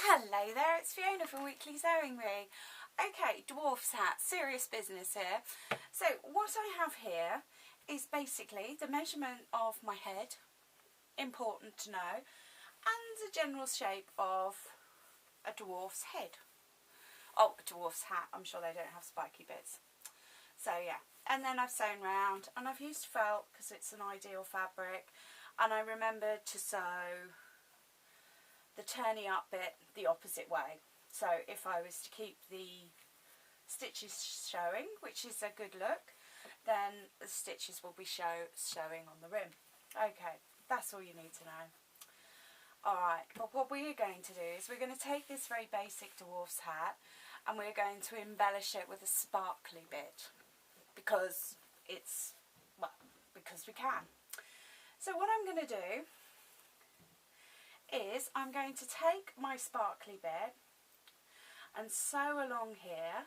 Hello there, it's Fiona from Weekly Sewing Me. Okay, Dwarf's hat, serious business here. So what I have here is basically the measurement of my head, important to know, and the general shape of a dwarf's head. Oh, a dwarf's hat, I'm sure they don't have spiky bits. So yeah, and then I've sewn round, and I've used felt because it's an ideal fabric, and I remembered to sew the turning up bit the opposite way. So if I was to keep the stitches showing, which is a good look, then the stitches will be showing on the rim. Okay, that's all you need to know. Alright, but what we are going to do is we're going to take this very basic dwarf's hat and we're going to embellish it with a sparkly bit because it's, well, because we can. So what I'm going to do is I'm going to take my sparkly bit and sew along here.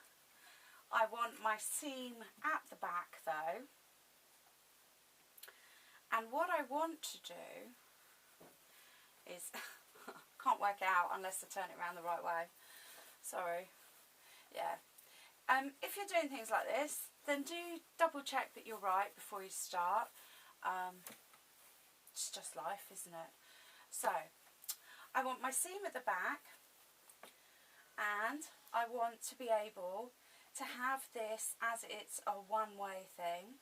I want my seam at the back though, and what I want to do is can't work it out unless I turn it around the right way, sorry, yeah. If you're doing things like this, then do double check that you're right before you start. It's just life, isn't it? So I want my seam at the back, and I want to be able to have this as it's a one-way thing.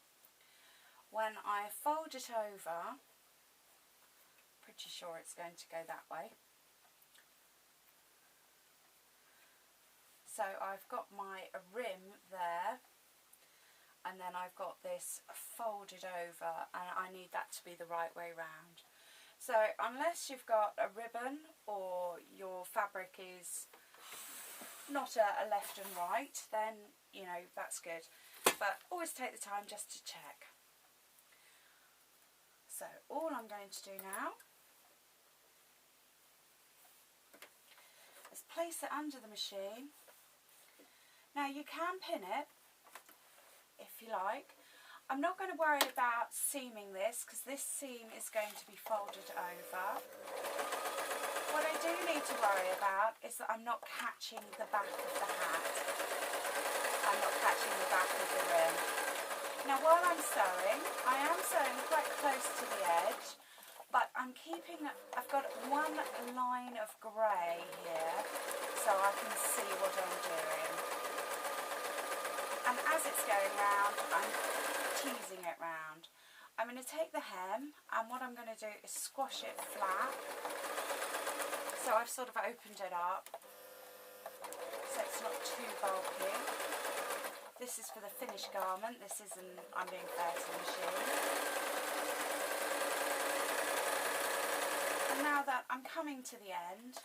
When I fold it over, pretty sure it's going to go that way. So I've got my rim there, and then I've got this folded over, and I need that to be the right way round. So unless you've got a ribbon or your fabric is not a left and right, then you know that's good, but always take the time just to check. So all I'm going to do now is place it under the machine. Now you can pin it if you like. I'm not going to worry about seaming this because this seam is going to be folded over. What I do need to worry about is that I'm not catching the back of the hat. I'm not catching the back of the rim. Now while I'm sewing, I am sewing quite close to the edge, but I'm keeping, I've got one line of grey here so I can see what I'm doing. And as it's going round, I'm teasing it round. I'm going to take the hem, and what I'm going to do is squash it flat. So I've sort of opened it up so it's not too bulky. This is for the finished garment. This isn't, I'm being fair to the machine. And now that I'm coming to the end,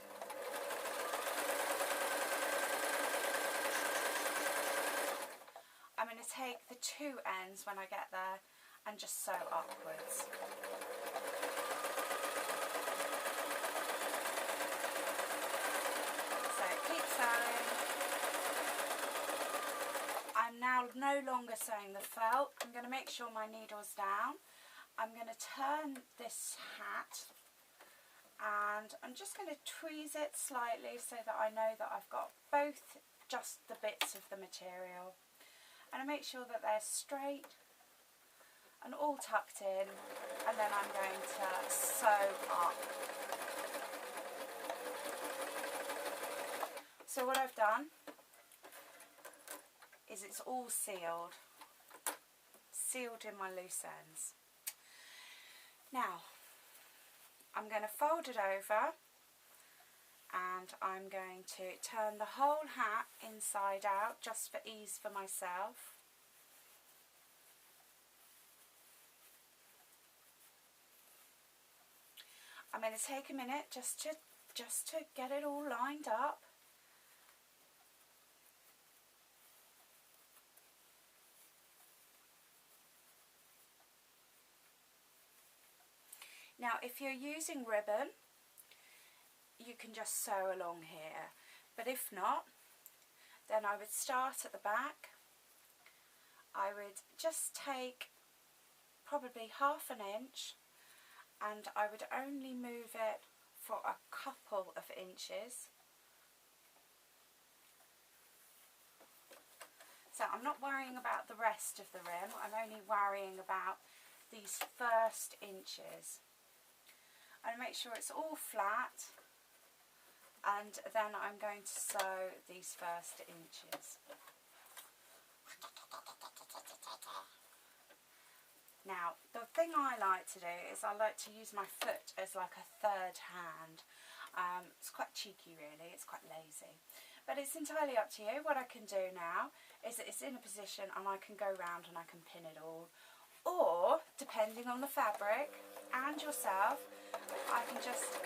I'm going to take the two ends when I get there and just sew upwards. So keep sewing. I'm now no longer sewing the felt. I'm going to make sure my needle's down. I'm going to turn this hat and I'm just going to tweeze it slightly so that I know that I've got both just the bits of the material. And I make sure that they're straight and all tucked in, and then I'm going to sew up. So what I've done is it's all sealed in my loose ends. Now I'm going to fold it over and I'm going to turn the whole hat inside out just for ease for myself. I'm going to take a minute just to get it all lined up. Now if you're using ribbon, you can just sew along here, but if not, then I would start at the back. I would just take probably ½ an inch, and I would only move it for a couple of inches, So I'm not worrying about the rest of the rim, I'm only worrying about these first inches. And make sure it's all flat, and then I'm going to sew these first inches. Now, the thing I like to do is I like to use my foot as like a third hand. It's quite cheeky really, it's quite lazy. But it's entirely up to you. What I can do now is it's in a position and I can go round and I can pin it all. Or, depending on the fabric and yourself, I can just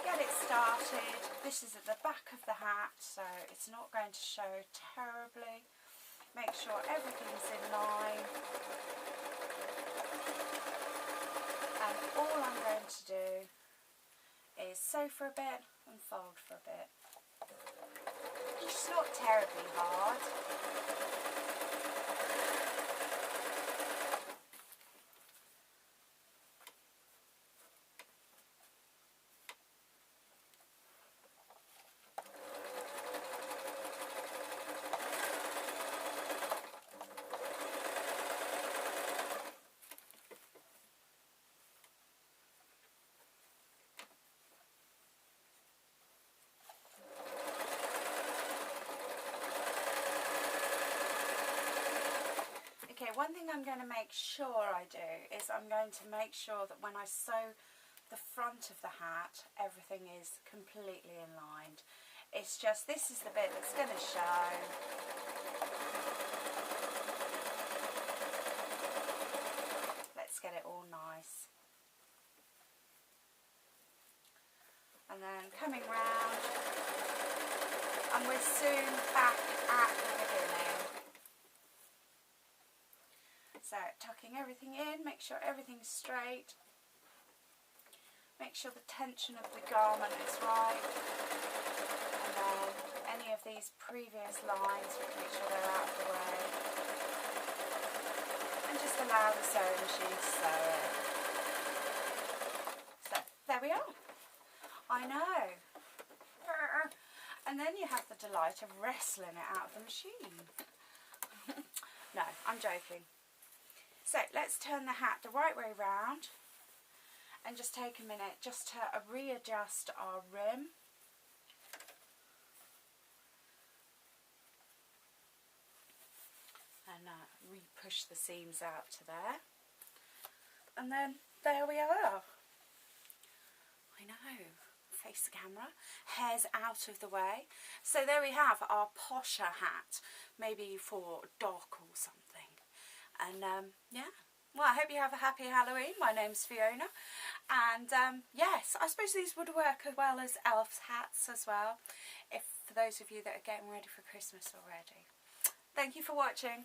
get it started. This is at the back of the hat, so it's not going to show terribly. Make sure everything's in line. And all I'm going to do is sew for a bit and fold for a bit. It's not terribly hard. Okay, one thing I'm going to make sure I do is I'm going to make sure that when I sew the front of the hat, everything is completely aligned. It's just, this is the bit that's going to show. Let's get it all nice. And then coming round, and we're soon back at the beginning. So tucking everything in, make sure everything's straight, make sure the tension of the garment is right, and then any of these previous lines, we can make sure they're out of the way, and just allow the sewing machine to sew it. So there we are. I know. And then you have the delight of wrestling it out of the machine. No, I'm joking. So let's turn the hat the right way round and just take a minute just to readjust our rim. And re-push the seams out to there. And then there we are. I know. Face the camera, hair's out of the way. So there we have our posher hat, maybe for doc or something. And yeah, well, I hope you have a happy Halloween. My name's Fiona, and yes, I suppose these would work as well as elf's hats as well, if for those of you that are getting ready for Christmas already. Thank you for watching.